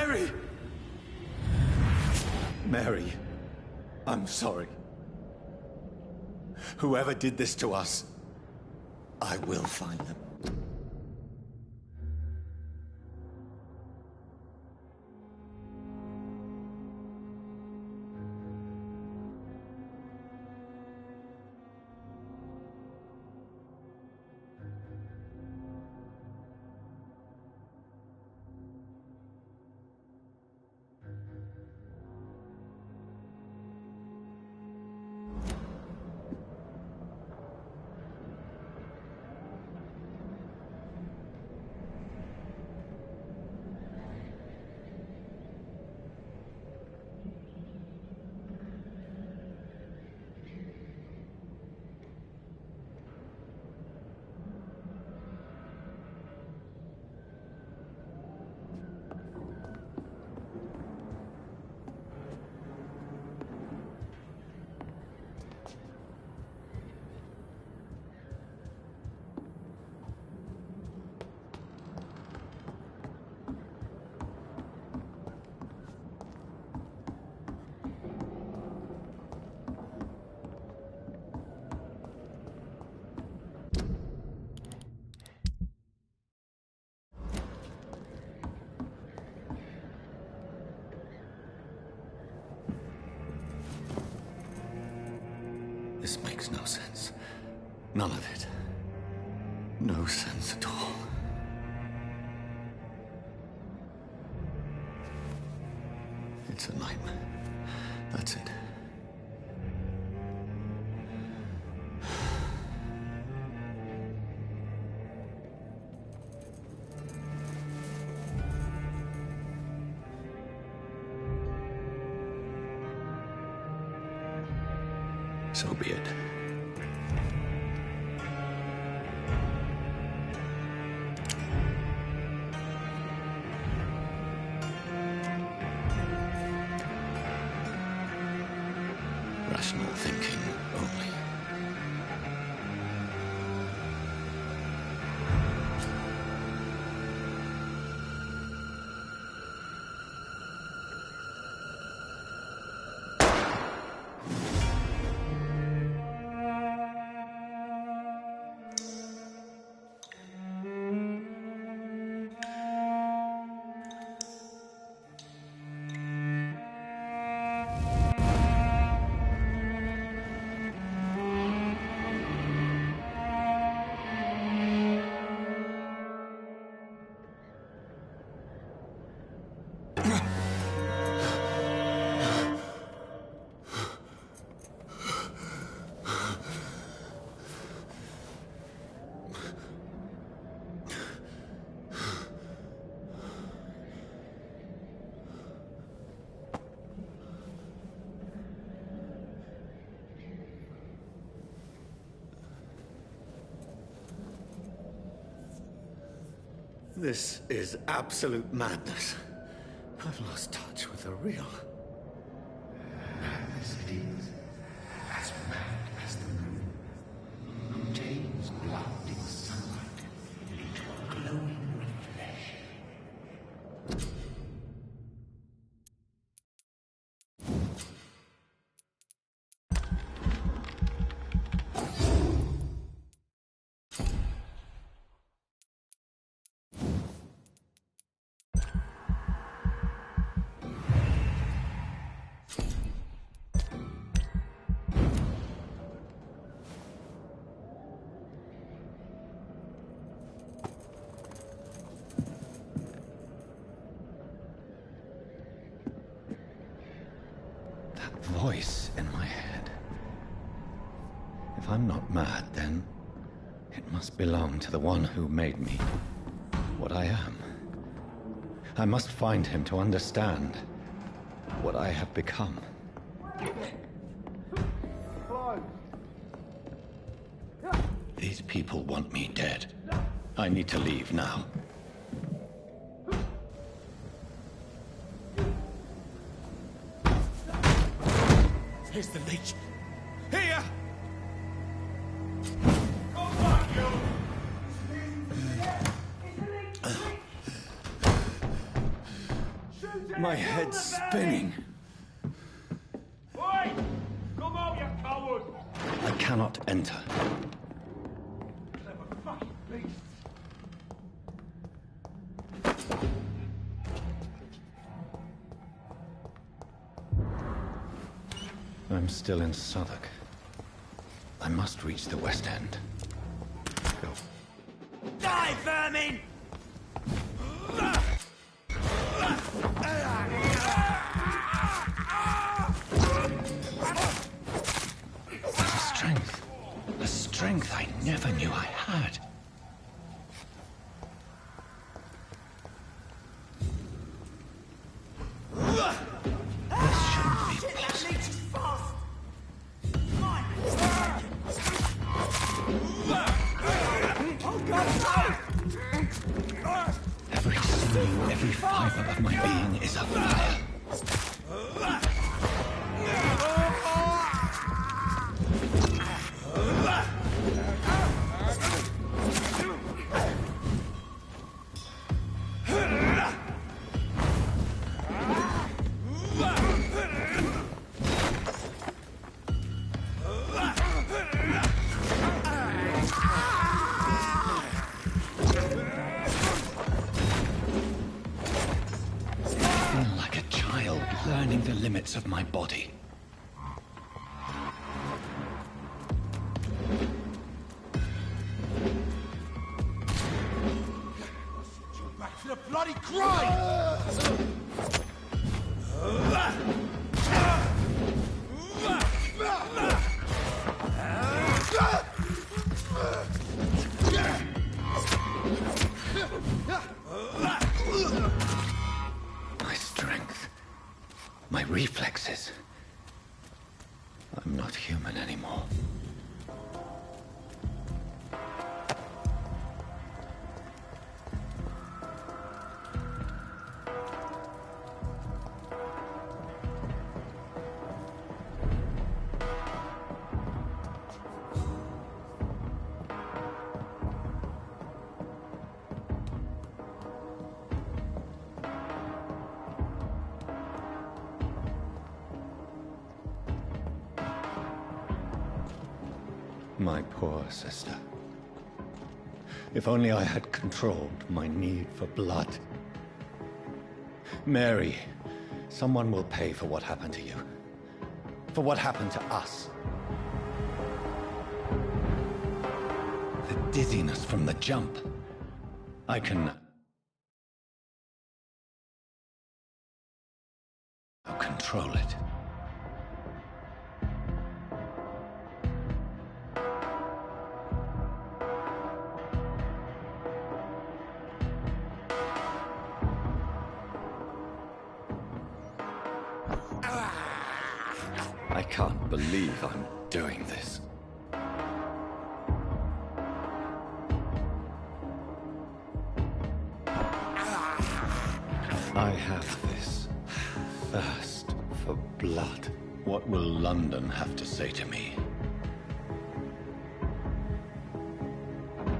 Mary! Mary, I'm sorry. Whoever did this to us, I will find them. This makes no sense. None of it. No sense at all. It's a nightmare. That's it. So be it. Rational thinking only. This is absolute madness. I've lost touch with the real. Madness it is, as mad as the moon, who takes blinding sunlight into a glowing reflection. Voice in my head. If I'm not mad, then it must belong to the one who made me what I am. I must find him to understand what I have become. These people want me dead. I need to leave now. Here's the leech. Here! Shoot My head's spinning. Oi! Come out, you coward! I cannot enter. Clever fucking beast. I'm still in Southwark. I must reach the West End. Go. Die, vermin! A strength I never knew I had. This shouldn't be possible. Every sinew, every fiber of my being is afire. Learning the limits of my body. Back to the bloody grind! My strength. My reflexes. I'm not human anymore. My poor sister. If only I had controlled my need for blood. Mary, someone will pay for what happened to you. For what happened to us. The dizziness from the jump. I can control it. I can't believe I'm doing this. I have this thirst for blood. What will London have to say to me?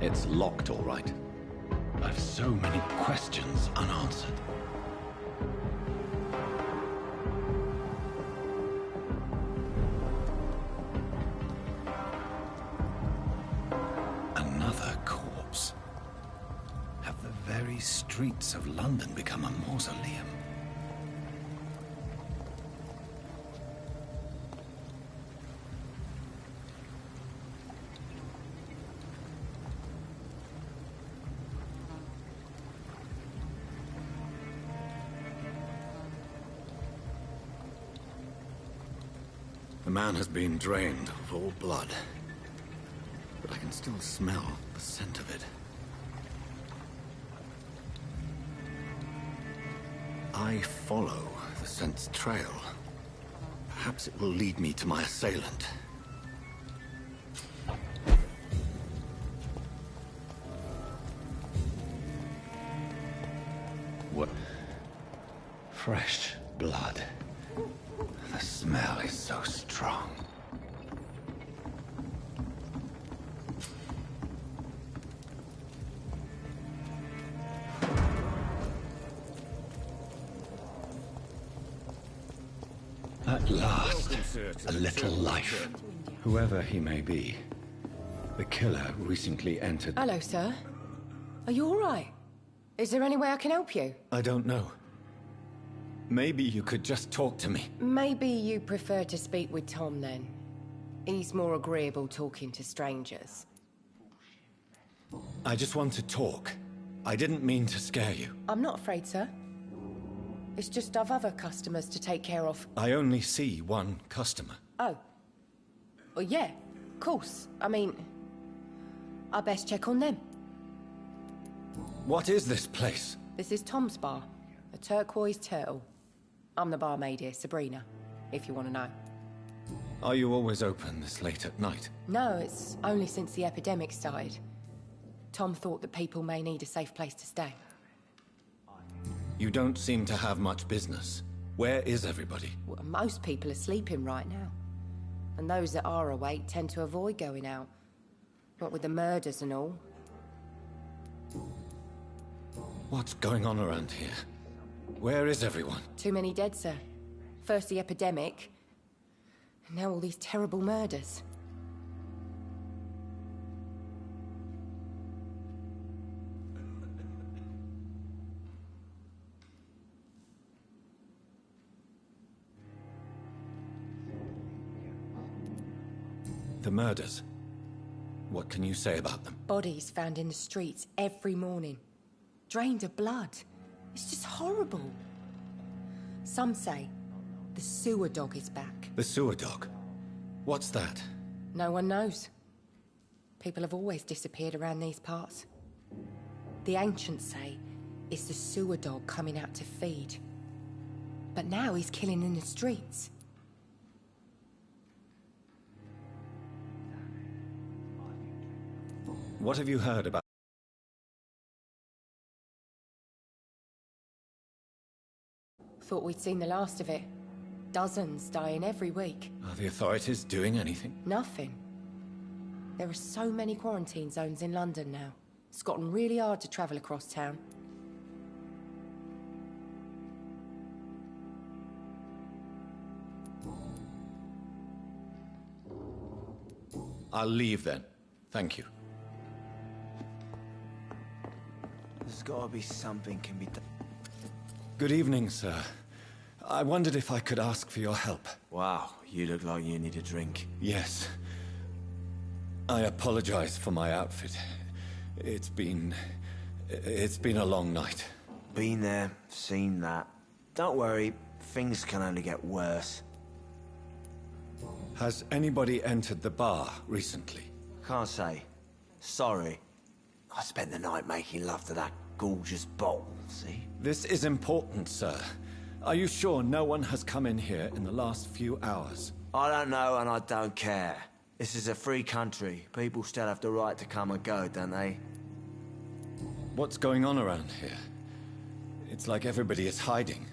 It's locked, all right. I've so many questions unanswered. Another corpse. Have the very streets of London become a mausoleum? The man has been drained of all blood, but I can still smell the scent of it. I follow the scent's trail. Perhaps it will lead me to my assailant. What? Fresh blood. The smell is so strong. At last, Welcome, sir, to a the little Turtle life. Church. Whoever he may be, the killer recently entered... Hello, sir. Are you all right? Is there any way I can help you? I don't know. Maybe you could just talk to me. Maybe you prefer to speak with Tom, then. He's more agreeable talking to strangers. I just want to talk. I didn't mean to scare you. I'm not afraid, sir. It's just I've other customers to take care of. I only see one customer. Oh. Well, yeah, of course. I mean, I best check on them. What is this place? This is Tom's bar, a turquoise turtle. I'm the barmaid here, Sabrina, if you want to know. Are you always open this late at night? No, it's only since the epidemic started. Tom thought that people may need a safe place to stay. You don't seem to have much business. Where is everybody? Well, most people are sleeping right now. And those that are awake tend to avoid going out. What with the murders and all. What's going on around here? Where is everyone? Too many dead, sir. First the epidemic, and now all these terrible murders. The murders. What can you say about them? Bodies found in the streets every morning. Drained of blood. It's just horrible. Some say the sewer dog is back. The sewer dog? What's that? No one knows. People have always disappeared around these parts. The ancients say it's the sewer dog coming out to feed. But now he's killing in the streets. What have you heard about? Thought we'd seen the last of it. Dozens dying every week. Are the authorities doing anything? Nothing. There are so many quarantine zones in London now. It's gotten really hard to travel across town. I'll leave then. Thank you. There's gotta be something can be done. Good evening, sir. I wondered if I could ask for your help. Wow, you look like you need a drink. Yes. I apologize for my outfit. It's been a long night. Been there, seen that. Don't worry, things can only get worse. Has anybody entered the bar recently? Can't say. Sorry. I spent the night making love to that gorgeous bottle, see? This is important, sir. Are you sure no one has come in here in the last few hours? I don't know and I don't care. This is a free country. People still have the right to come and go, don't they? What's going on around here? It's like everybody is hiding.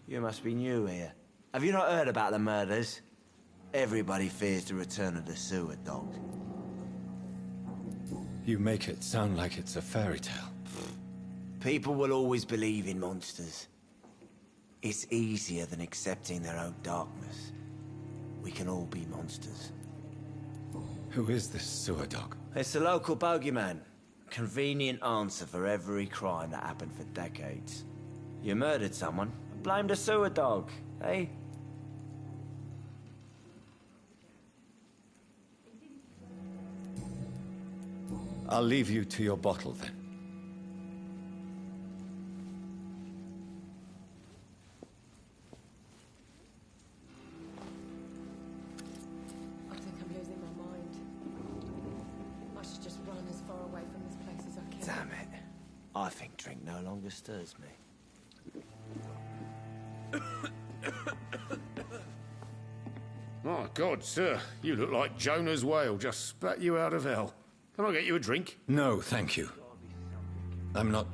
You must be new here. Have you not heard about the murders? Everybody fears the return of the sewer dog. You make it sound like it's a fairy tale. People will always believe in monsters. It's easier than accepting their own darkness. We can all be monsters. Who is this sewer dog? It's the local bogeyman. Convenient answer for every crime that happened for decades. You murdered someone, blame the sewer dog, eh? I'll leave you to your bottle then. I think I'm losing my mind. I should just run as far away from this place as I can. Damn it. I think drink no longer stirs me. My God, sir, you look like Jonah's whale just spat you out of hell. Can I get you a drink? No, thank you. I'm not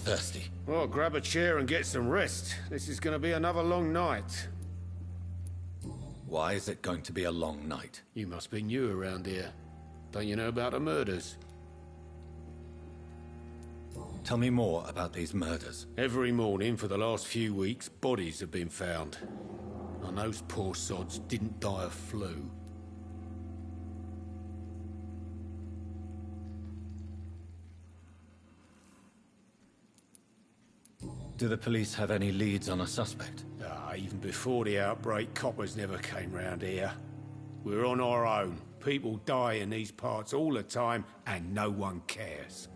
thirsty. Well, grab a chair and get some rest. This is going to be another long night. Why is it going to be a long night? You must be new around here. Don't you know about the murders? Tell me more about these murders. Every morning for the last few weeks, bodies have been found. And those poor sods didn't die of flu. Do the police have any leads on a suspect? Even before the outbreak, coppers never came round here. We're on our own. People die in these parts all the time, and no one cares.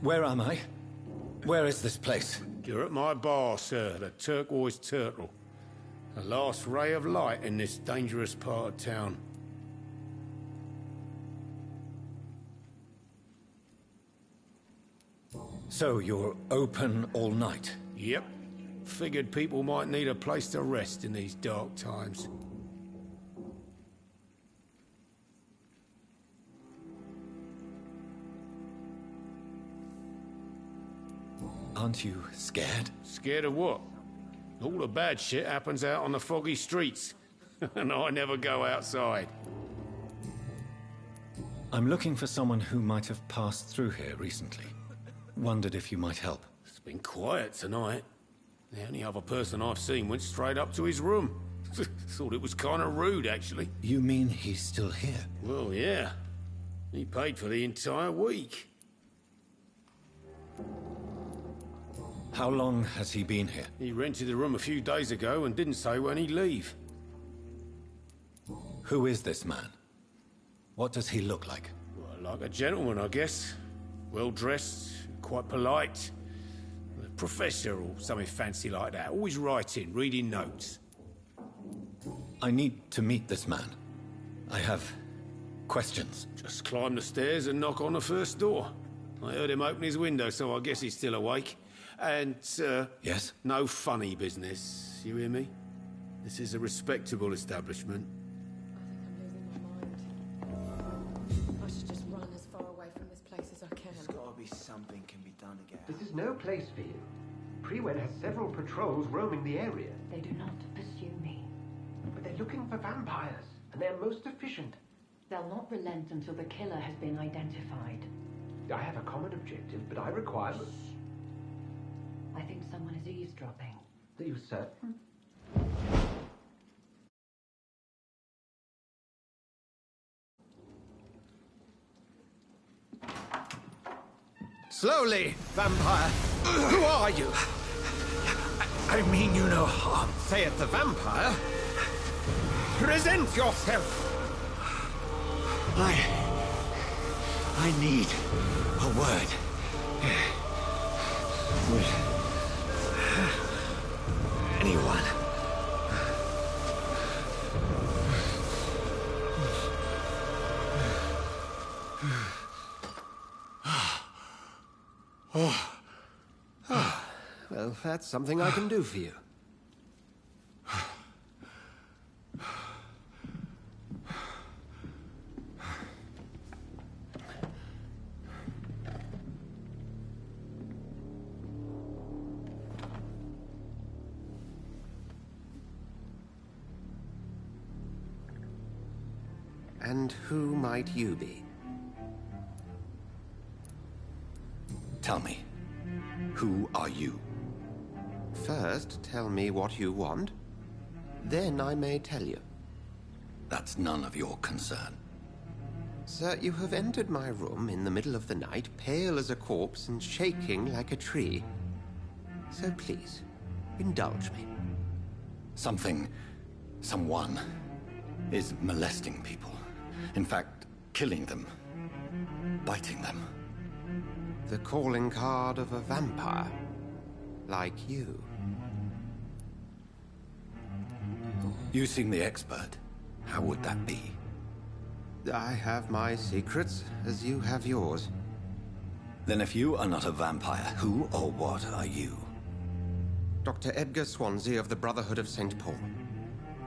Where am I? Where is this place? You're at my bar, sir, the Turquoise Turtle. The last ray of light in this dangerous part of town. So you're open all night? Yep. Figured people might need a place to rest in these dark times. Aren't you scared? Scared of what? All the bad shit happens out on the foggy streets. And I never go outside. I'm looking for someone who might have passed through here recently. Wondered if you might help. It's been quiet tonight. The only other person I've seen went straight up to his room. Thought it was kind of rude, actually. You mean he's still here? Well, yeah. He paid for the entire week. How long has he been here? He rented the room a few days ago and didn't say when he'd leave. Who is this man? What does he look like? Well, like a gentleman, I guess. Well-dressed, quite polite. A professor or something fancy like that. Always writing, reading notes. I need to meet this man. I have questions. Just climb the stairs and knock on the first door. I heard him open his window, so I guess he's still awake. And, Yes? no funny business. You hear me? This is a respectable establishment. I think I'm losing my mind. I should just run as far away from this place as I can. There's gotta be something can be done to get out. This is no place for you. Prewen has several patrols roaming the area, They do not pursue me. but they're looking for vampires, and they're most efficient. They'll not relent until the killer has been identified. I have a common objective, but I require... I think someone is eavesdropping. Are you certain? Slowly, vampire. Who are you? I mean you no harm. Say it, the vampire. Present yourself. I need a word. Anyone. Well, that's something I can do for you. And who might you be? Tell me, who are you? First, tell me what you want. Then I may tell you. That's none of your concern. Sir, you have entered my room in the middle of the night, pale as a corpse and shaking like a tree. So please, indulge me. Someone is molesting people. In fact, killing them. Biting them. The calling card of a vampire. Like you. You seem the expert. How would that be? I have my secrets, as you have yours. Then if you are not a vampire, who or what are you? Dr. Edgar Swansea of the Brotherhood of St. Paul.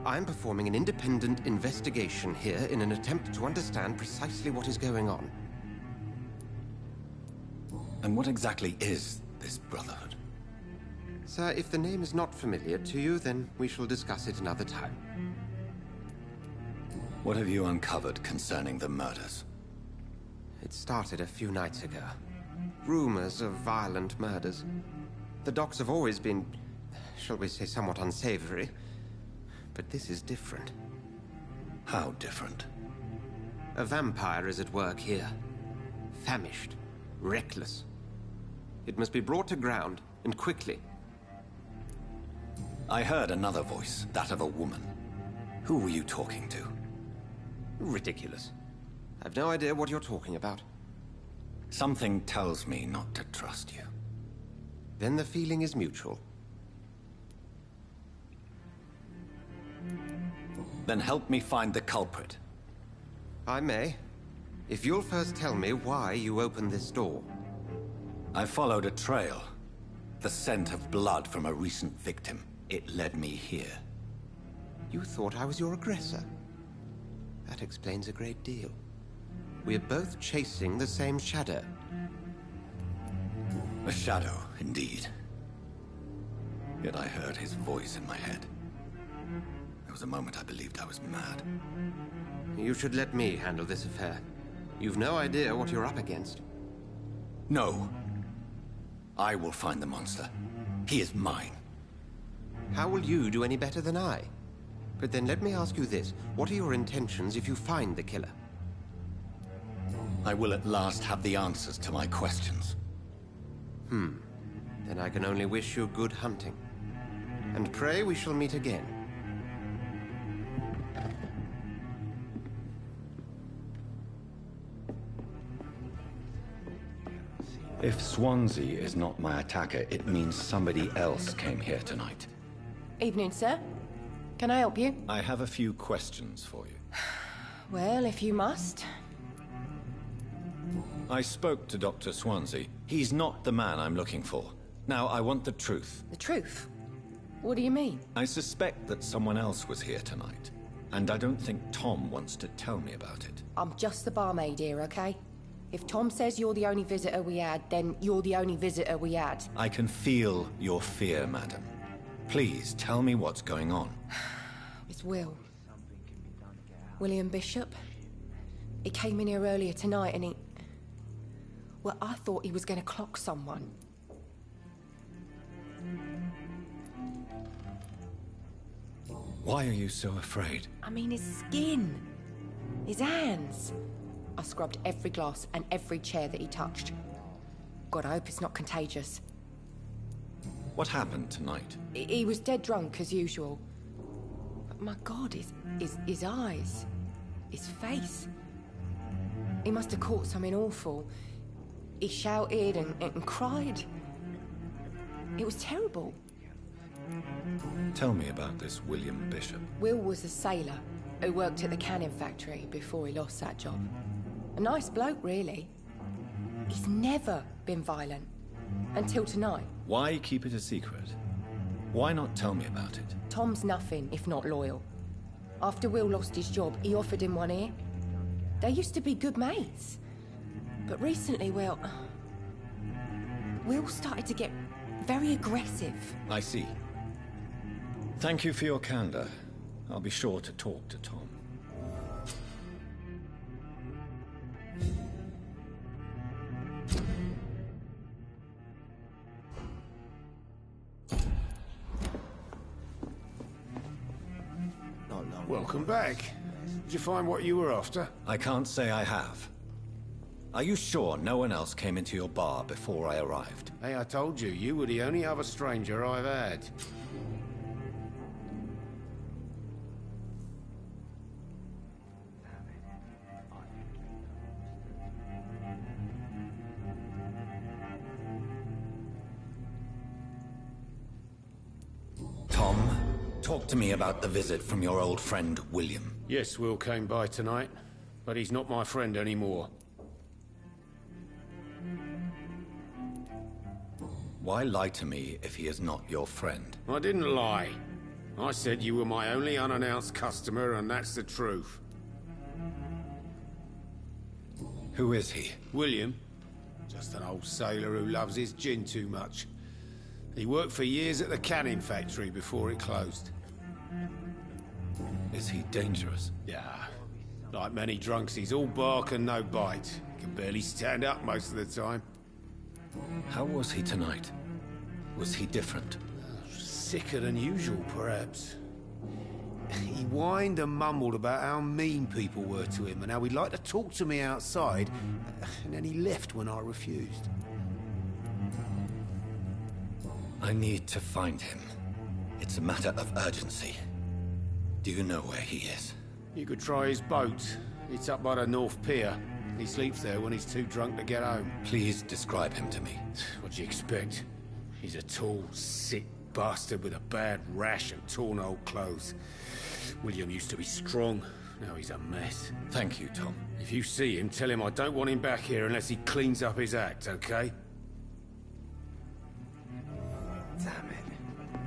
I'm performing an independent investigation here in an attempt to understand precisely what is going on. And what exactly is this Brotherhood? Sir, if the name is not familiar to you, then we shall discuss it another time. What have you uncovered concerning the murders? It started a few nights ago. Rumors of violent murders. The docks have always been, shall we say, somewhat unsavory. But this is different. How different? A vampire is at work here. Famished. Reckless. It must be brought to ground, and quickly. I heard another voice, that of a woman. Who were you talking to? Ridiculous. I've no idea what you're talking about. Something tells me not to trust you. Then the feeling is mutual. Then help me find the culprit. I may. If you'll first tell me why you opened this door. I followed a trail. The scent of blood from a recent victim. It led me here. You thought I was your aggressor? That explains a great deal. We're both chasing the same shadow. A shadow, indeed. Yet I heard his voice in my head. There was a moment I believed I was mad. You should let me handle this affair. You've no idea what you're up against. No. I will find the monster. He is mine. How will you do any better than I? But then let me ask you this. What are your intentions if you find the killer? I will at last have the answers to my questions. Then I can only wish you good hunting. And pray we shall meet again. If Swansea is not my attacker, it means somebody else came here tonight. Evening, sir. Can I help you? I have a few questions for you. Well, if you must. I spoke to Dr. Swansea. He's not the man I'm looking for. Now, I want the truth. The truth? What do you mean? I suspect that someone else was here tonight. And I don't think Tom wants to tell me about it. I'm just the barmaid here, okay? If Tom says you're the only visitor we had, then you're the only visitor we had. I can feel your fear, madam. Please, tell me what's going on. It's Will. William Bishop. He came in here earlier tonight and he... Well, I thought he was going to clock someone. Why are you so afraid? I mean, his skin. His hands. I scrubbed every glass and every chair that he touched. God, I hope it's not contagious. What happened tonight? He was dead drunk, as usual. But my God, his eyes. His face. He must have caught something awful. He shouted and cried. It was terrible. Tell me about this William Bishop. Will was a sailor who worked at the canning factory before he lost that job. A nice bloke, really. He's never been violent. Until tonight. Why keep it a secret? Why not tell me about it? Tom's nothing if not loyal. After Will lost his job, he offered him one ear. They used to be good mates. But recently, well... Will started to get very aggressive. I see. Thank you for your candor. I'll be sure to talk to Tom. Welcome back. Did you find what you were after? I can't say I have. Are you sure no one else came into your bar before I arrived? Hey, I told you, you were the only other stranger I've had. Tom, talk to me about the visit from your old friend, William. Yes, Will came by tonight, but he's not my friend anymore. Why lie to me if he is not your friend? I didn't lie. I said you were my only unannounced customer, and that's the truth. Who is he? William? Just an old sailor who loves his gin too much. He worked for years at the canning factory before it closed. Is he dangerous? Yeah. Like many drunks, he's all bark and no bite. Can barely stand up most of the time. How was he tonight? Was he different? Sicker than usual, perhaps. He whined and mumbled about how mean people were to him and how he'd like to talk to me outside, and then he left when I refused. I need to find him. It's a matter of urgency. Do you know where he is? You could try his boat. It's up by the North Pier. He sleeps there when he's too drunk to get home. Please describe him to me. What do you expect? He's a tall, sick bastard with a bad rash and torn old clothes. William used to be strong. Now he's a mess. Think you, Tom. If you see him, tell him I don't want him back here unless he cleans up his act, okay? Damn it.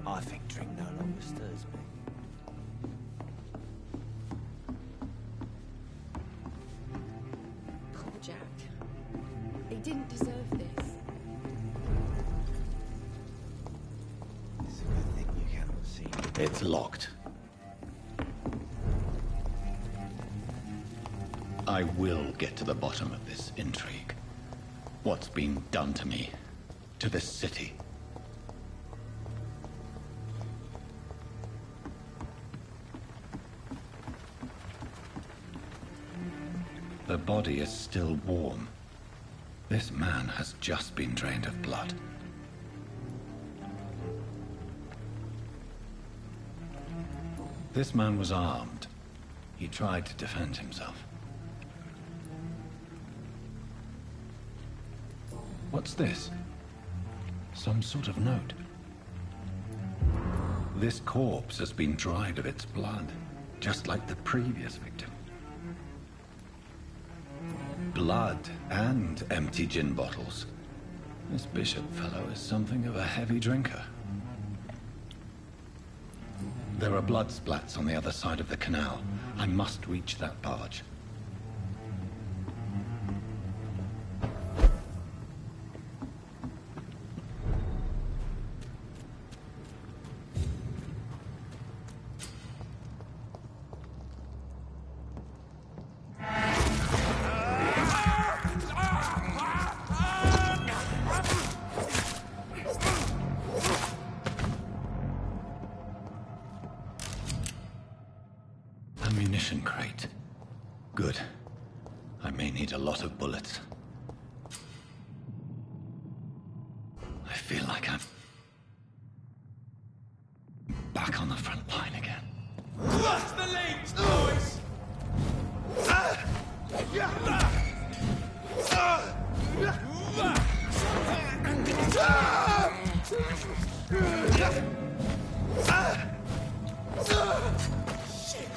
I think drink no longer stirs me. Poor Jack. He didn't deserve this. It's a good thing you cannot see. It's locked. I will get to the bottom of this intrigue. What's been done to me, to this city. The body is still warm. This man has just been drained of blood. This man was armed. He tried to defend himself. What's this? Some sort of note. This corpse has been dried of its blood, just like the previous victim. Blood and empty gin bottles. This Bishop fellow is something of a heavy drinker. There are blood splats on the other side of the canal. I must reach that barge. Ammunition crate. Good. I may need a lot of bullets. I feel like I'm back on the front line again. Watch the leads, boys! Shit!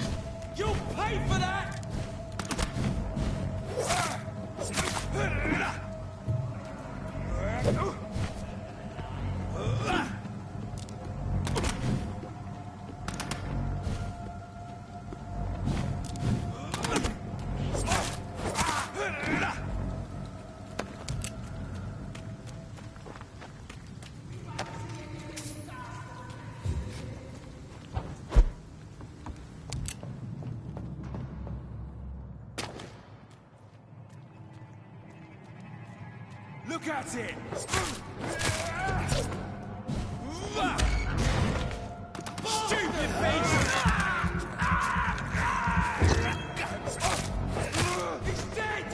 You'll pay for that! Look at it! Stupid bitch! He's dead!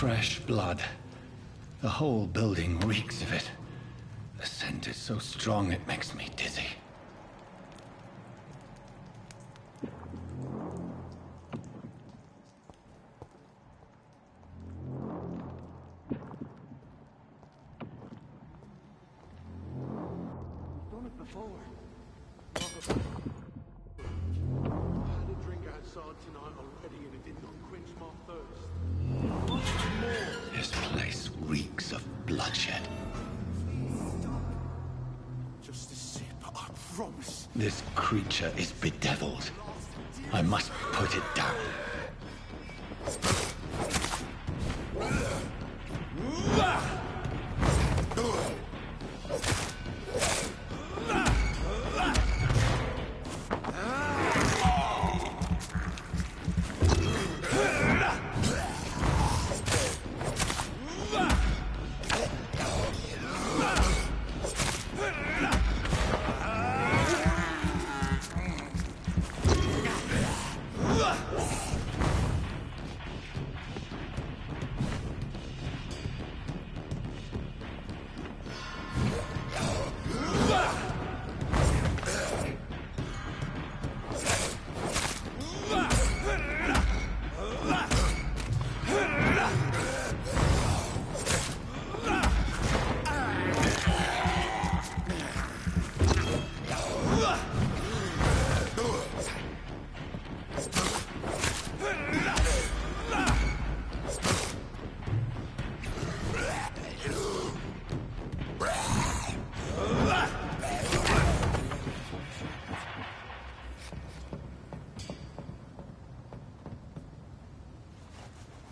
fresh blood. The whole building reeks of it. The scent is so strong it makes me dizzy. Done it before. I had a drink outside tonight already and it did not quench my thirst. Much more. This place reeks of bloodshed. Just a sip, I promise. This creature is bedeviled. I must put it down.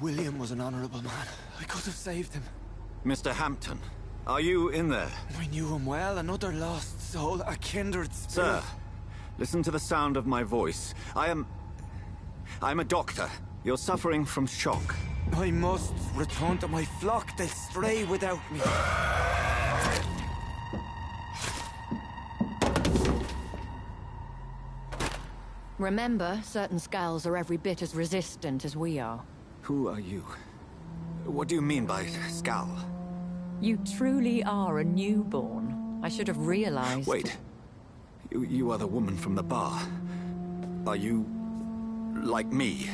William was an honorable man. I could have saved him. Mr. Hampton, are you in there? I knew him well, another lost soul, a kindred spirit. Sir, listen to the sound of my voice. I'm a doctor. You're suffering from shock. I must return to my flock. They'll stray without me. Remember, certain skulls are every bit as resistant as we are. Who are you? What do you mean by Skal? You truly are a newborn. I should have realized. Wait. You are the woman from the bar. Are you... like me?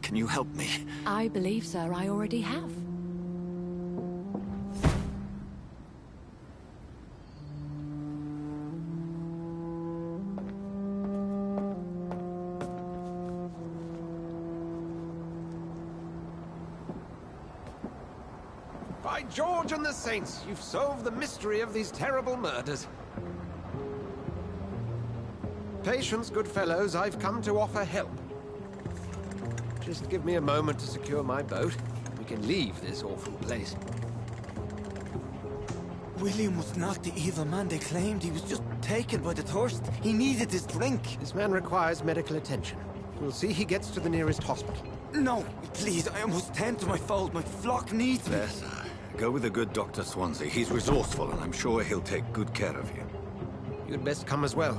Can you help me? I believe, sir, I already have. By George and the Saints, you've solved the mystery of these terrible murders. Patience, good fellows, I've come to offer help. Just give me a moment to secure my boat. We can leave this awful place. William was not the evil man they claimed. He was just taken by the thirst. He needed his drink. This man requires medical attention. We'll see he gets to the nearest hospital. No, please, I must tend to my fold. My flock needs me. There, sir. Go with the good Dr. Swansea. He's resourceful, and I'm sure he'll take good care of you. You'd best come as well.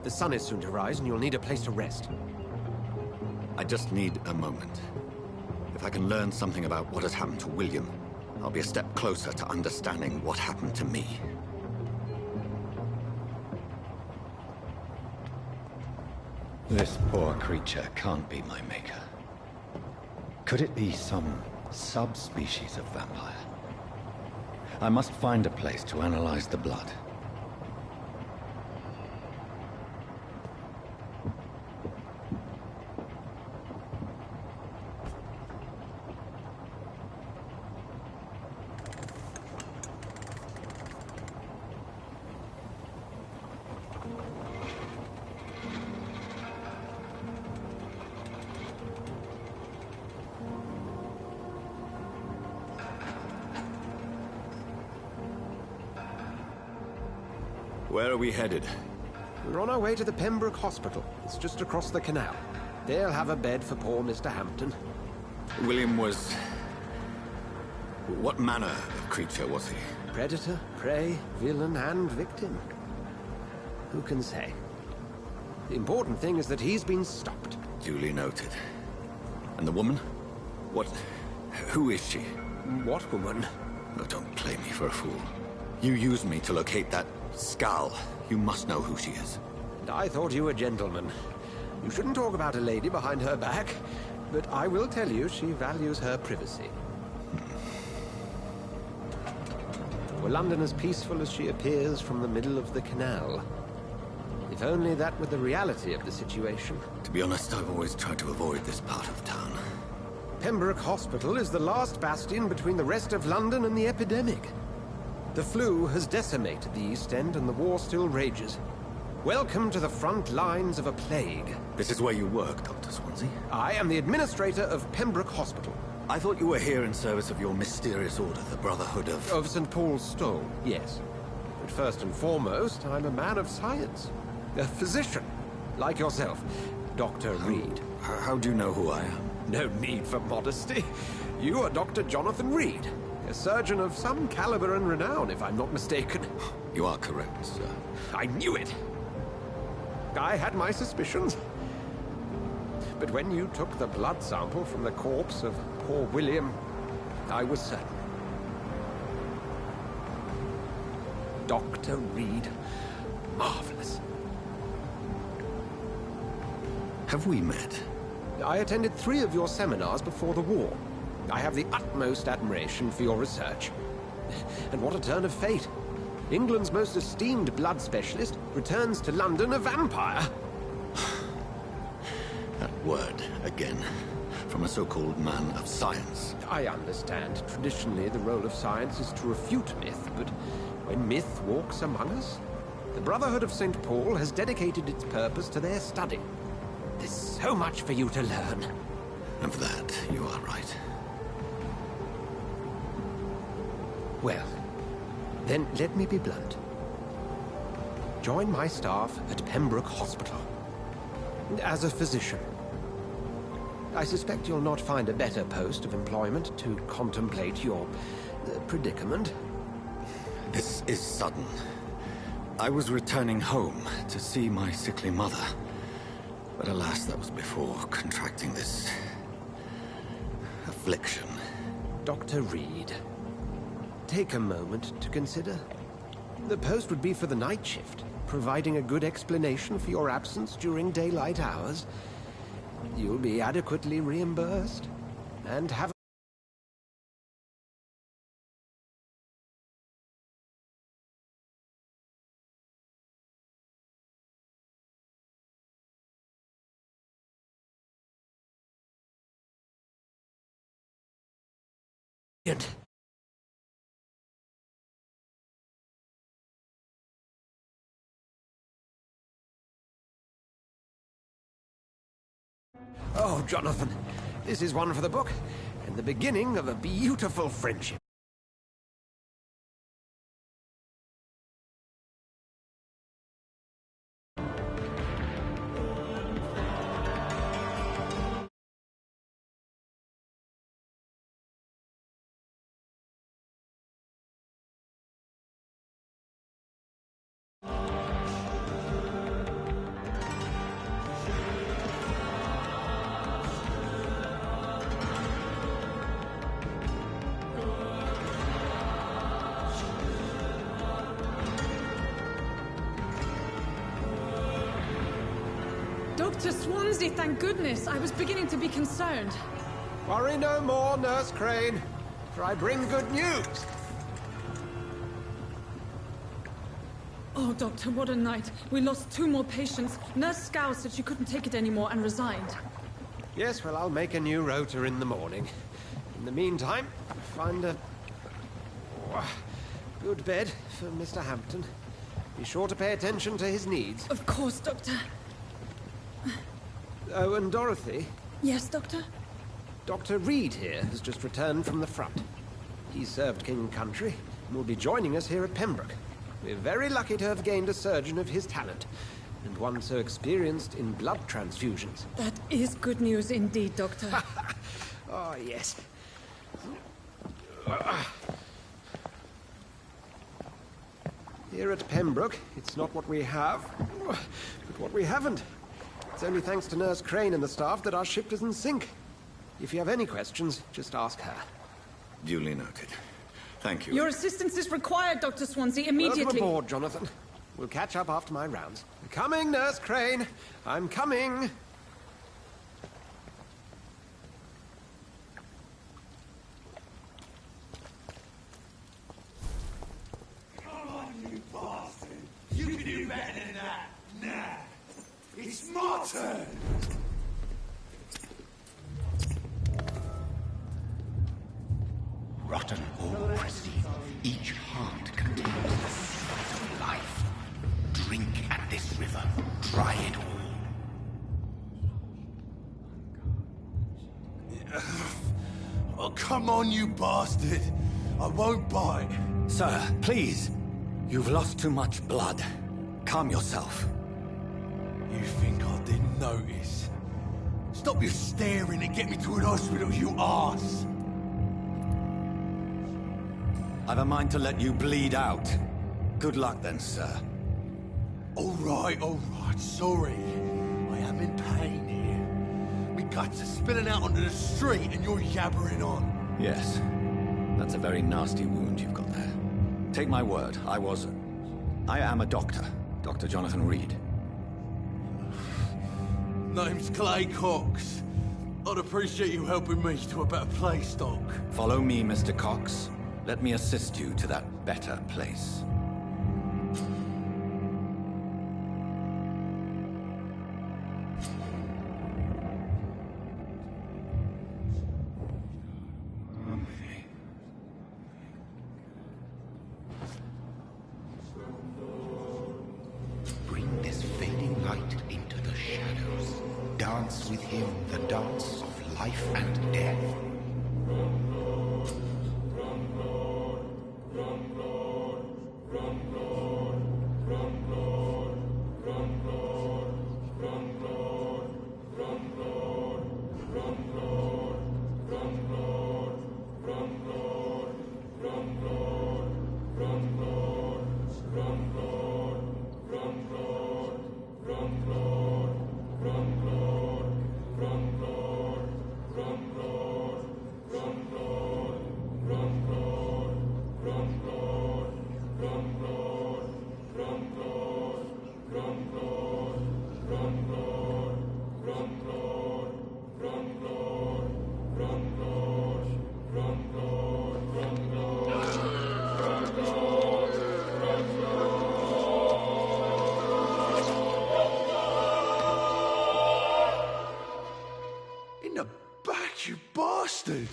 The sun is soon to rise, and you'll need a place to rest. I just need a moment. If I can learn something about what has happened to William, I'll be a step closer to understanding what happened to me. This poor creature can't be my maker. Could it be some subspecies of vampire? I must find a place to analyze the blood. Where are we headed? We're on our way to the Pembroke Hospital. It's just across the canal. They'll have a bed for poor Mr. Hampton. William was... what manner of creature was he? Predator, prey, villain, and victim. Who can say? The important thing is that he's been stopped. Duly noted. And the woman? What Who is she? What woman? Oh, don't play me for a fool. You used me to locate that skull. You must know who she is. And I thought you a gentleman. You shouldn't talk about a lady behind her back, but I will tell you she values her privacy. Were London as peaceful as she appears from the middle of the canal? If only that were the reality of the situation. To be honest, I've always tried to avoid this part of town. Pembroke Hospital is the last bastion between the rest of London and the epidemic. The flu has decimated the East End and the war still rages. Welcome to the front lines of a plague. This is where you work, Dr. Swansea? I am the administrator of Pembroke Hospital. I thought you were here in service of your mysterious order, the Brotherhood of... Of St. Paul's Stole, yes. But first and foremost, I'm a man of science. A physician, like yourself, Dr. Reed. How do you know who I am? No need for modesty. You are Dr. Jonathan Reed, a surgeon of some caliber and renown, if I'm not mistaken. You are correct, sir. I knew it! I had my suspicions. But when you took the blood sample from the corpse of poor William, I was certain. Dr. Reed. Marvelous. Have we met? I attended 3 of your seminars before the war. I have the utmost admiration for your research. And what a turn of fate. England's most esteemed blood specialist returns to London a vampire. That word, again. From a so-called man of science. I understand. Traditionally, the role of science is to refute myth, but when myth walks among us, the Brotherhood of St. Paul has dedicated its purpose to their study. There's so much for you to learn. And for that, you are right. Well, then let me be blunt. Join my staff at Pembroke Hospital. As a physician. I suspect you'll not find a better post of employment to contemplate your predicament. This is sudden. I was returning home to see my sickly mother. But alas, that was before contracting this... affliction. Dr. Reed, take a moment to consider. The post would be for the night shift, providing a good explanation for your absence during daylight hours. You'll be adequately reimbursed, and have... Oh, Jonathan, this is one for the book, and the beginning of a beautiful friendship. Dr. Swansea, thank goodness. I was beginning to be concerned. Worry no more, Nurse Crane, for I bring good news. Oh, Doctor, what a night. We lost 2 more patients. Nurse Scow said she couldn't take it anymore and resigned. Yes, well, I'll make a new rota in the morning. In the meantime, find a... good bed for Mr. Hampton. Be sure to pay attention to his needs. Of course, Doctor. Oh, and Dorothy? Yes, Doctor? Dr. Reed here has just returned from the front. He served King and Country and will be joining us here at Pembroke. We're very lucky to have gained a surgeon of his talent, and one so experienced in blood transfusions. That is good news indeed, Doctor. Oh, yes. Here at Pembroke, it's not what we have, but what we haven't. It's only thanks to Nurse Crane and the staff that our ship doesn't sink. If you have any questions, just ask her. Duly noted. Thank you. Your assistance is required, Dr. Swansea, immediately. Welcome aboard, Jonathan. We'll catch up after my rounds. Coming, Nurse Crane. I'm coming. Come on, you bastard! You can do better than that! Nah! It's my turn! Rotten or pristine, each heart contains the sweat of life. Drink at this river, try it all. Oh, come on, you bastard! I won't bite. Sir, please. You've lost too much blood. Calm yourself. You think I didn't notice? Stop your staring and get me to an hospital, you arse! I've a mind to let you bleed out. Good luck then, sir. All right, sorry. I am in pain here. My guts are spilling out onto the street and you're yabbering on. Yes. That's a very nasty wound you've got there. Take my word, I am a doctor. Dr. Jonathan Reed. Name's Clay Cox. I'd appreciate you helping me to a better place, Doc. Follow me, Mr. Cox. Let me assist you to that better place. Bring this fading light into the shadows. Dance with him the dance of life and death. In the back, you bastard!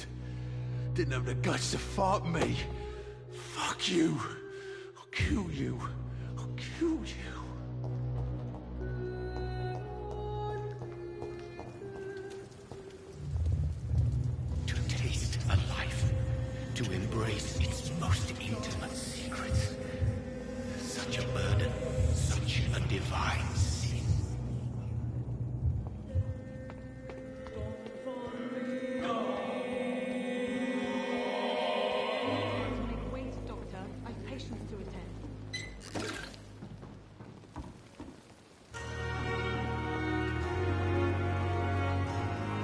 Didn't have the guts to fight me. Fuck you. I'll kill you. I'll kill you. To taste a life, to embrace its most intimate secrets. Such a burden, such a divine sin. Wait, Doctor. I've patients to attend.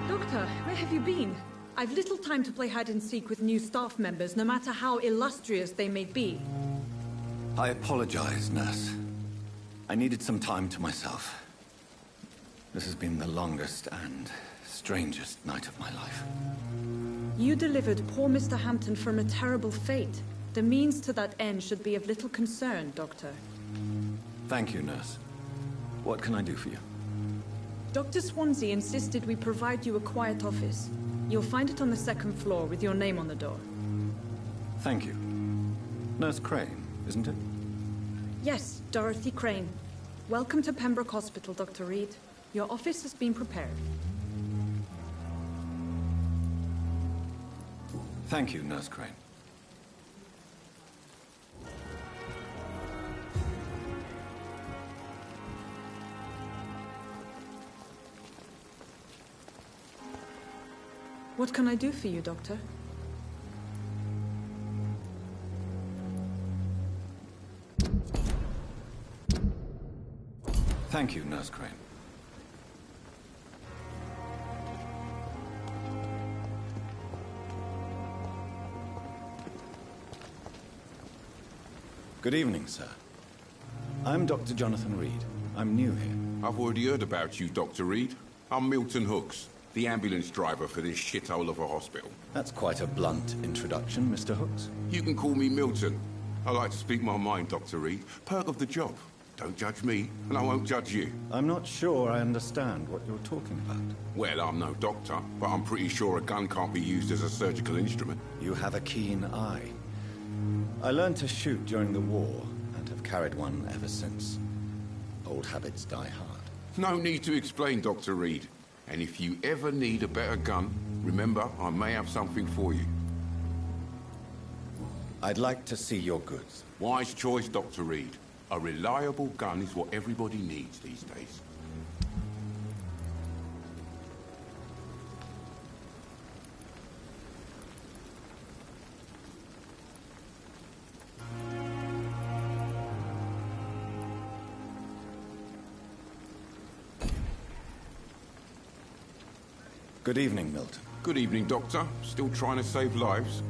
Doctor, where have you been? I've little time to play hide and seek with new staff members, no matter how illustrious they may be. I apologize, nurse. I needed some time to myself. This has been the longest and strangest night of my life. You delivered poor Mr. Hampton from a terrible fate. The means to that end should be of little concern, Doctor. Thank you, nurse. What can I do for you? Dr. Swansea insisted we provide you a quiet office. You'll find it on the second floor with your name on the door. Thank you. Nurse Crane, isn't it? Yes, Dorothy Crane. Welcome to Pembroke Hospital, Dr. Reed. Your office has been prepared. Thank you, Nurse Crane. What can I do for you, Doctor? Thank you, Nurse Crane. Good evening, sir. I'm Dr. Jonathan Reed. I'm new here. I've already heard about you, Dr. Reed. I'm Milton Hooks, the ambulance driver for this shithole of a hospital. That's quite a blunt introduction, Mr. Hooks. You can call me Milton. I like to speak my mind, Dr. Reed. Perk of the job. Don't judge me, and I won't judge you. I'm not sure I understand what you're talking about. Well, I'm no doctor, but I'm pretty sure a gun can't be used as a surgical instrument. You have a keen eye. I learned to shoot during the war, and have carried one ever since. Old habits die hard. No need to explain, Dr. Reed. And if you ever need a better gun, remember, I may have something for you. I'd like to see your goods. Wise choice, Dr. Reed. A reliable gun is what everybody needs these days. Good evening, Milton. Good evening, Doctor. Still trying to save lives?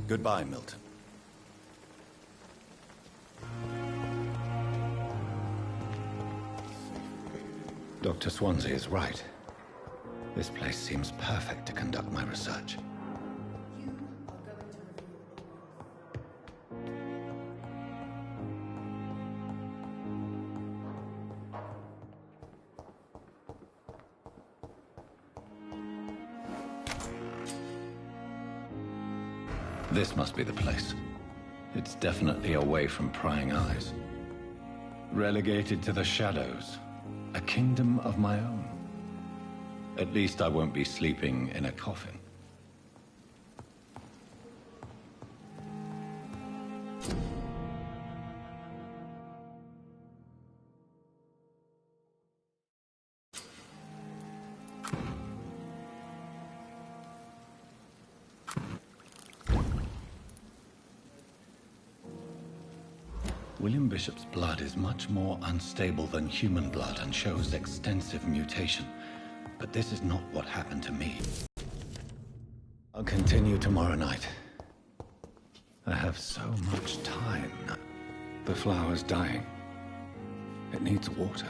Goodbye, Milton. Dr. Swansea is right. This place seems perfect to conduct my research. This must be the place. It's definitely away from prying eyes. Relegated to the shadows. A kingdom of my own. At least I won't be sleeping in a coffin. William Bishop's blood is much more unstable than human blood and shows extensive mutation. But this is not what happened to me. I'll continue tomorrow night. I have so much time. The flower's dying. It needs water.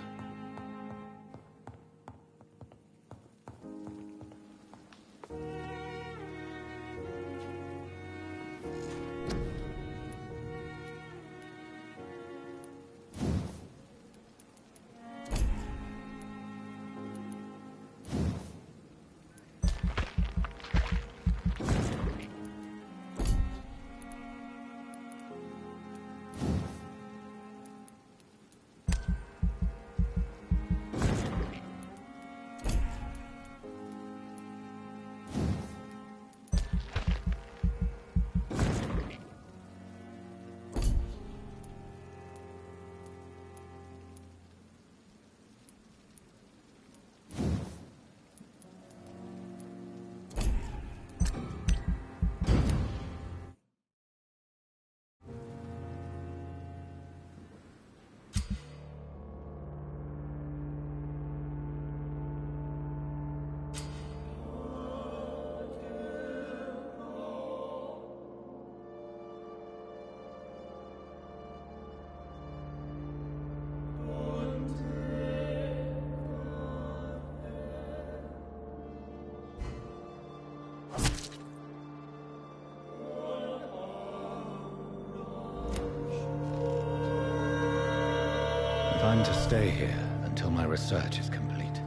If I'm to stay here until my research is complete,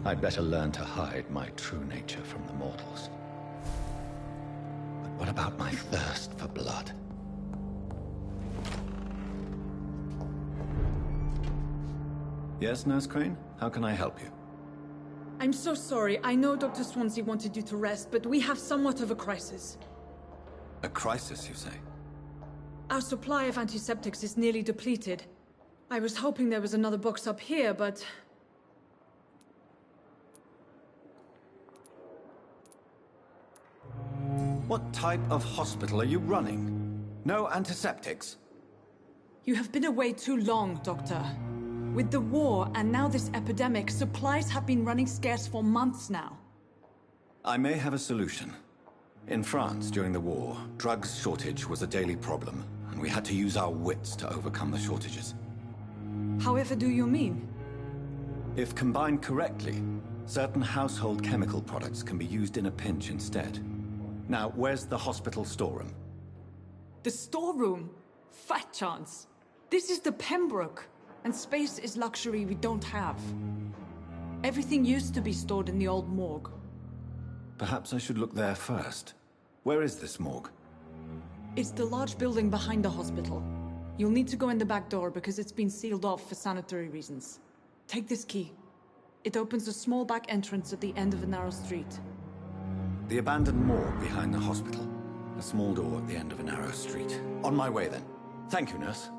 I'd better learn to hide my true nature from the mortals. But what about my thirst for blood? Yes, Nurse Crane? How can I help you? I'm so sorry. I know Dr. Swansea wanted you to rest, but we have somewhat of a crisis. A crisis, you say? Our supply of antiseptics is nearly depleted. I was hoping there was another box up here, but... What type of hospital are you running? No antiseptics? You have been away too long, Doctor. With the war and now this epidemic, supplies have been running scarce for months now. I may have a solution. In France, during the war, drugs shortage was a daily problem, and we had to use our wits to overcome the shortages. However do you mean? If combined correctly, certain household chemical products can be used in a pinch instead. Now, where's the hospital storeroom? The storeroom? Fat chance. This is the Pembroke, and space is luxury we don't have. Everything used to be stored in the old morgue. Perhaps I should look there first. Where is this morgue? It's the large building behind the hospital. You'll need to go in the back door because it's been sealed off for sanitary reasons. Take this key. It opens a small back entrance at the end of a narrow street. The abandoned morgue behind the hospital. A small door at the end of a narrow street. On my way then. Thank you, nurse.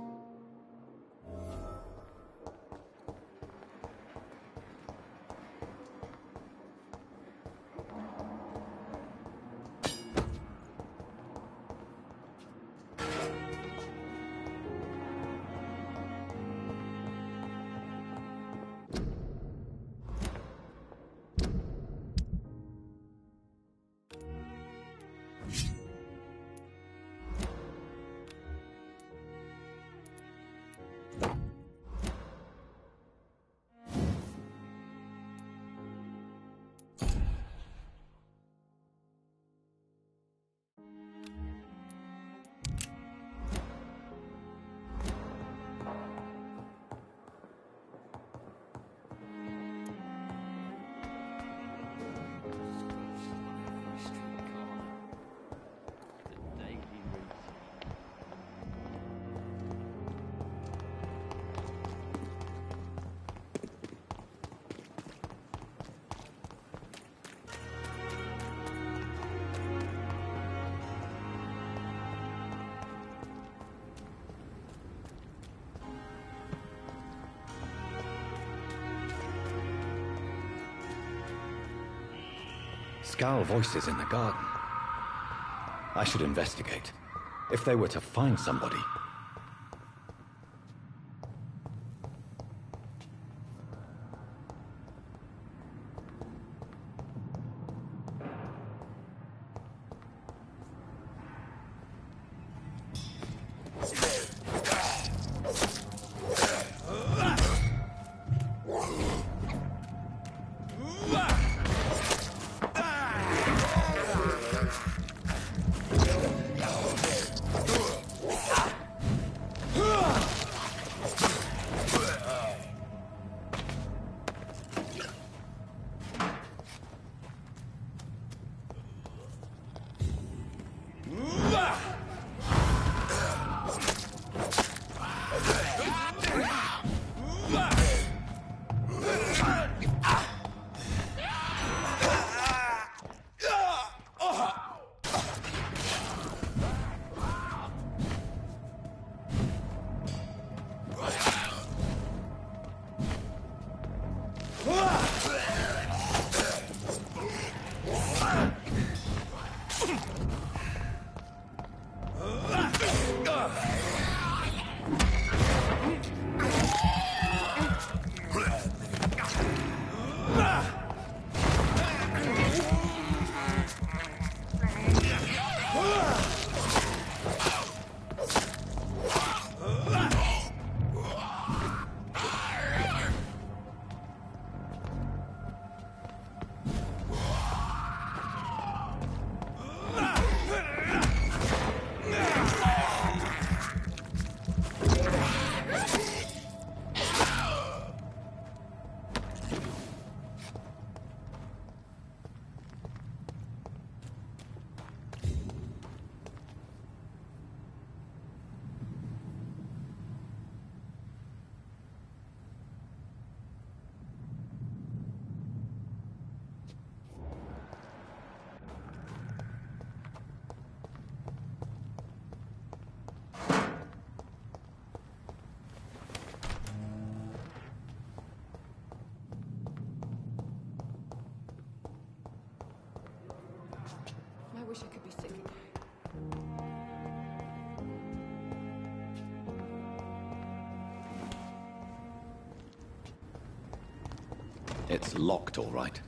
Scowl voices in the garden. I should investigate. If they were to find somebody. I wish I could be sitting there. It's locked, all right.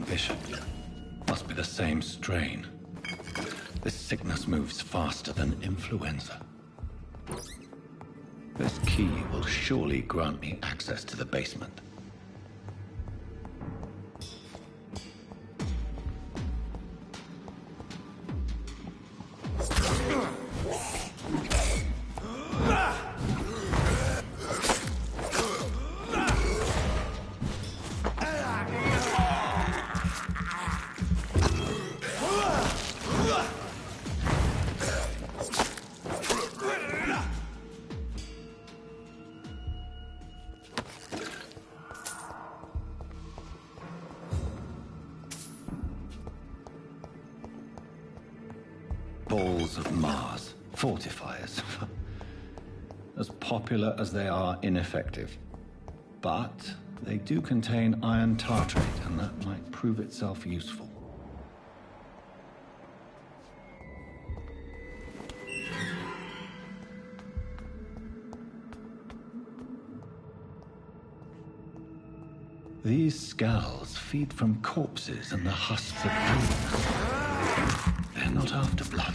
Bishop. Must be the same strain. This sickness moves faster than influenza. This key will surely grant me access to the basement. Balls of Mars, fortifiers. As popular as they are ineffective. But they do contain iron tartrate, and that might prove itself useful. These scowls feed from corpses and the husks of animals. They're not after blood.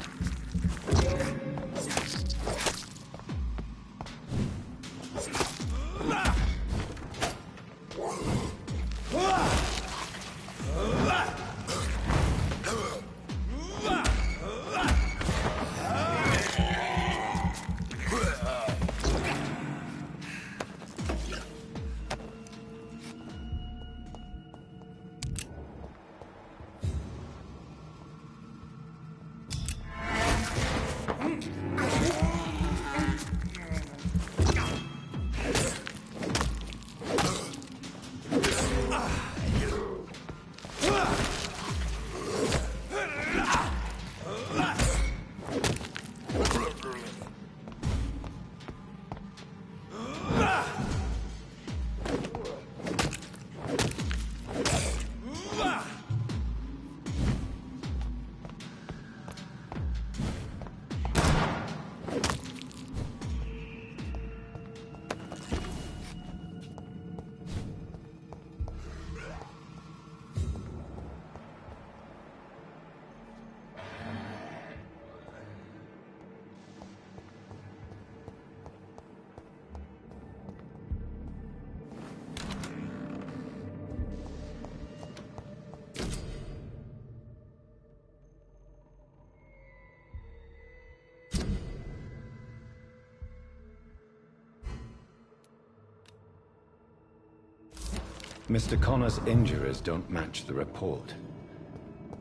Mr. Connor's injuries don't match the report.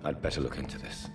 I'd better look into this.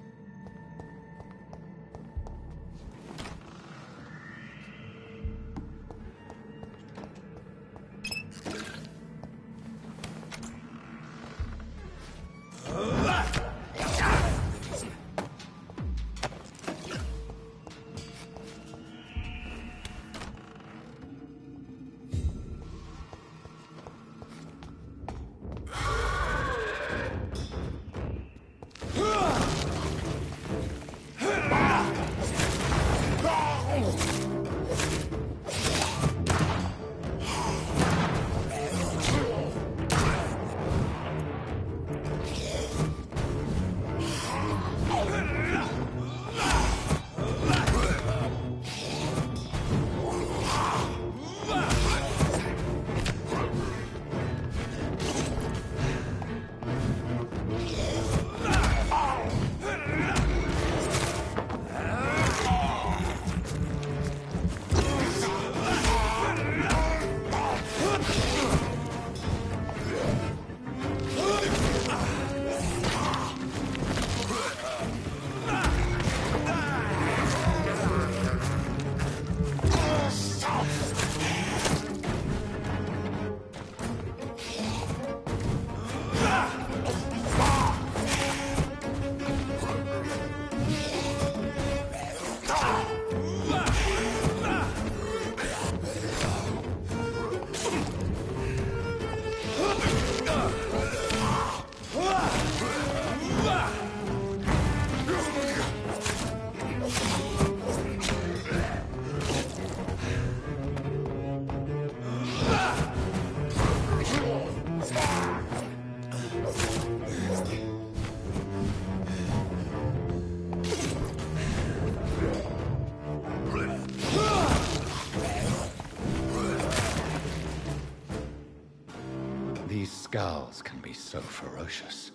Scowls can be so ferocious.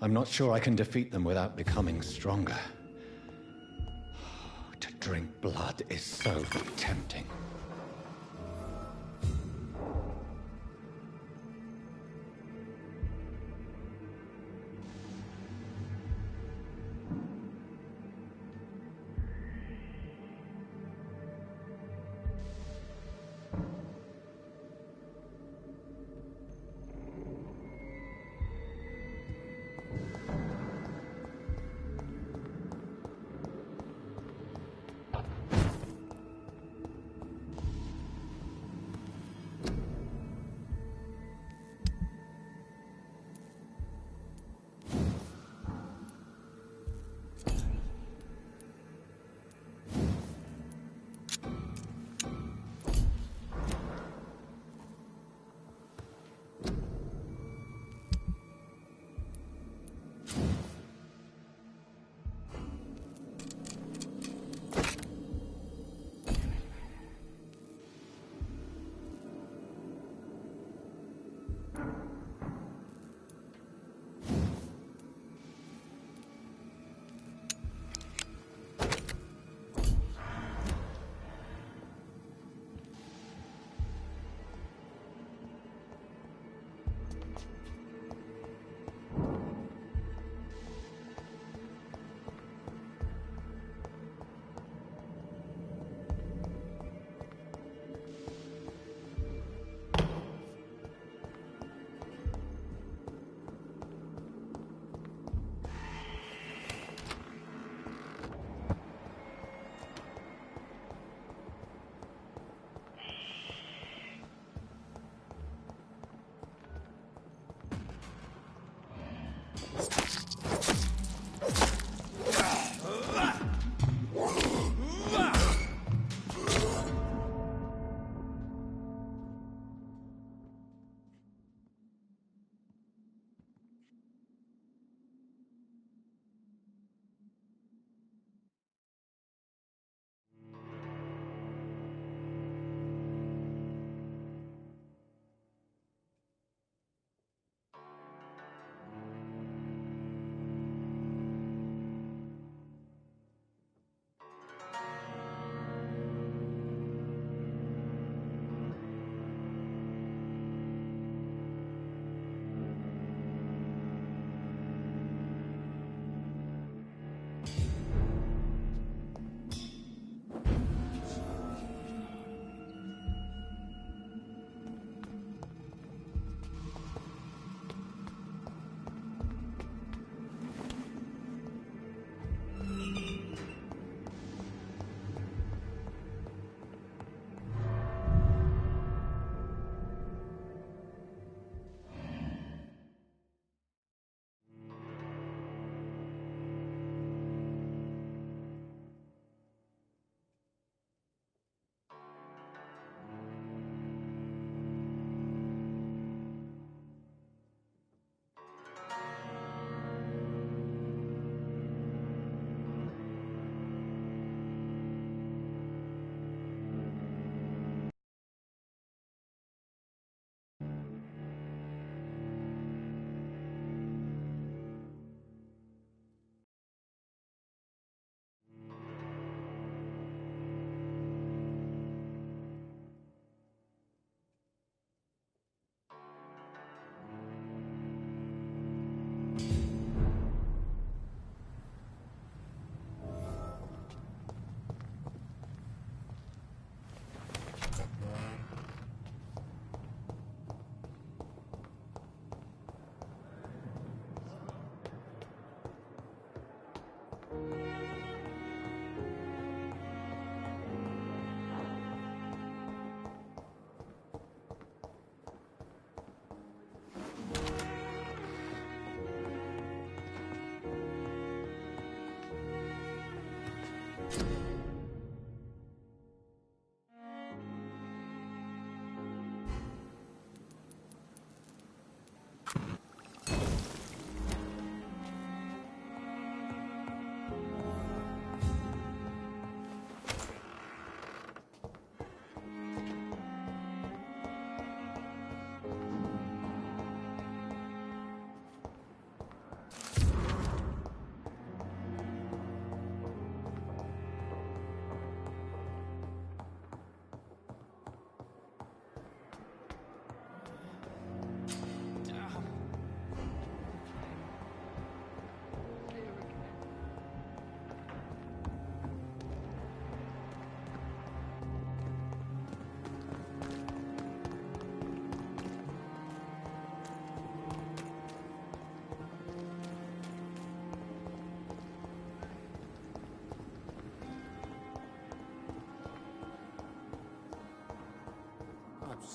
I'm not sure I can defeat them without becoming stronger. To drink blood is so tempting.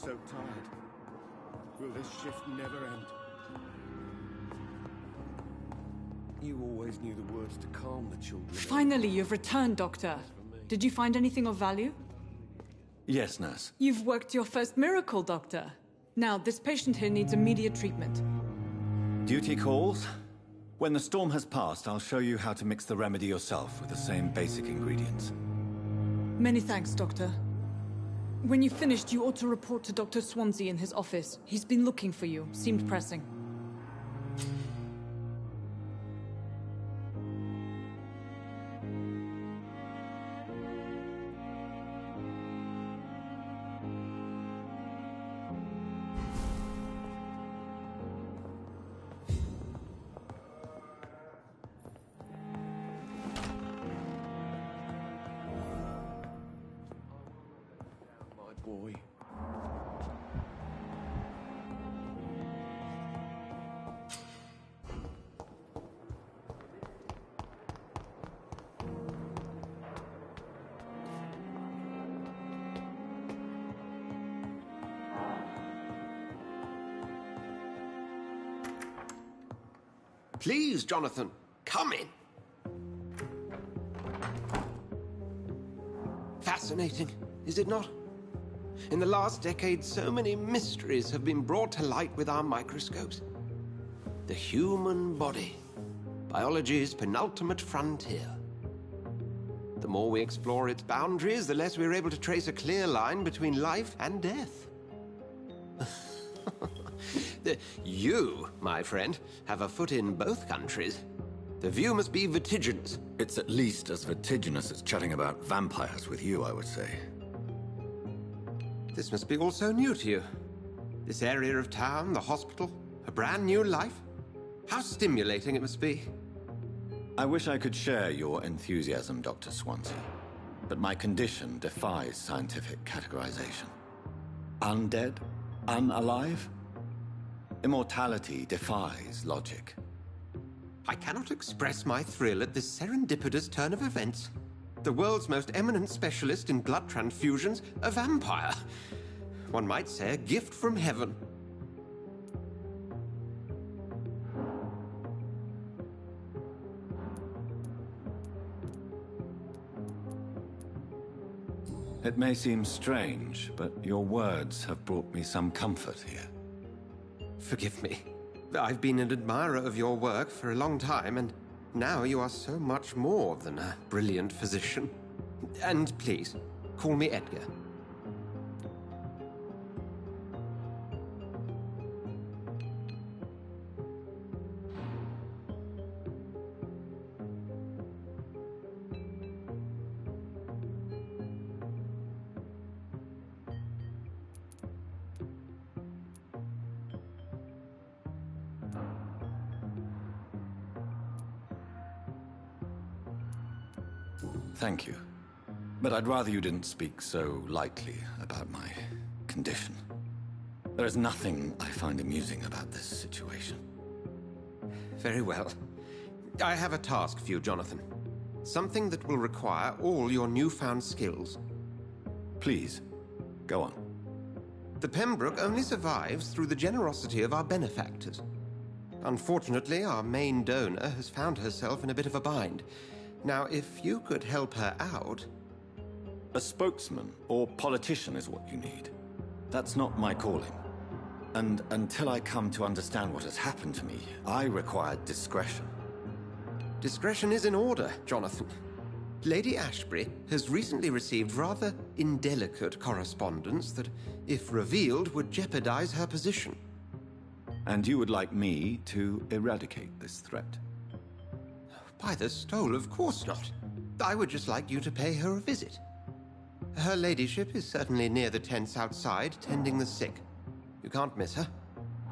so tired. Will this shift never end? You always knew the words to calm the children. Finally, you've returned, Doctor. Did you find anything of value? Yes, nurse. You've worked your first miracle, Doctor. Now, this patient here needs immediate treatment. Duty calls. When the storm has passed, I'll show you how to mix the remedy yourself with the same basic ingredients. Many thanks, Doctor. When you've finished, you ought to report to Dr. Swansea in his office. He's been looking for you. Seemed pressing. Boy. Please, Jonathan, come in. Fascinating, is it not? In the last decade, so many mysteries have been brought to light with our microscopes. The human body, biology's penultimate frontier. The more we explore its boundaries, the less we're able to trace a clear line between life and death. You, my friend, have a foot in both countries. The view must be vertiginous. It's at least as vertiginous as chatting about vampires with you, I would say. This must be all so new to you. This area of town, the hospital, a brand new life. How stimulating it must be. I wish I could share your enthusiasm, Dr. Swansea, but my condition defies scientific categorization. Undead? Unalive? Immortality defies logic. I cannot express my thrill at this serendipitous turn of events. The world's most eminent specialist in blood transfusions, a vampire. One might say a gift from heaven. It may seem strange, but your words have brought me some comfort here. Forgive me. I've been an admirer of your work for a long time, and now you are so much more than a brilliant physician. And please, call me Edgar. Thank you. But I'd rather you didn't speak so lightly about my condition. There is nothing I find amusing about this situation. Very well. I have a task for you, Jonathan. Something that will require all your newfound skills. Please, go on. The Pembroke only survives through the generosity of our benefactors. Unfortunately, our main donor has found herself in a bit of a bind. Now, if you could help her out... A spokesman or politician is what you need. That's not my calling. And until I come to understand what has happened to me, I require discretion. Discretion is in order, Jonathan. Lady Ashbury has recently received rather indelicate correspondence that, if revealed, would jeopardize her position. And you would like me to eradicate this threat? By the stole, of course not. I would just like you to pay her a visit. Her ladyship is certainly near the tents outside, tending the sick. You can't miss her.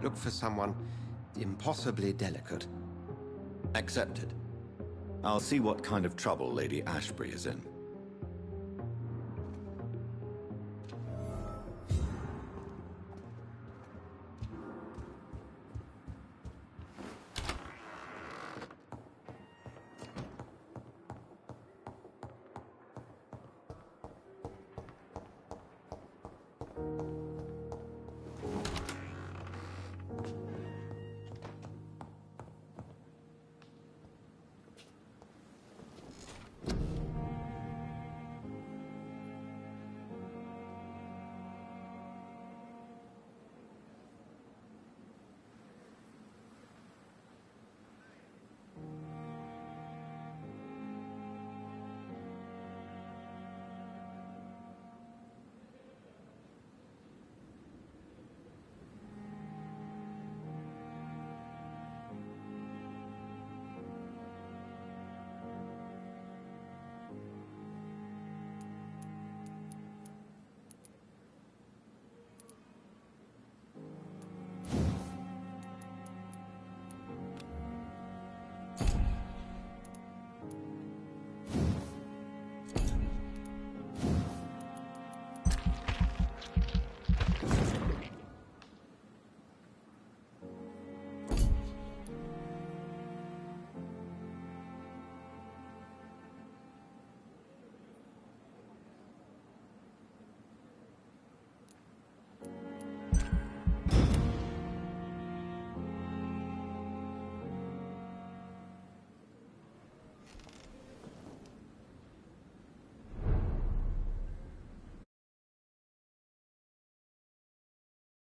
Look for someone impossibly delicate. Accepted. I'll see what kind of trouble Lady Ashbury is in.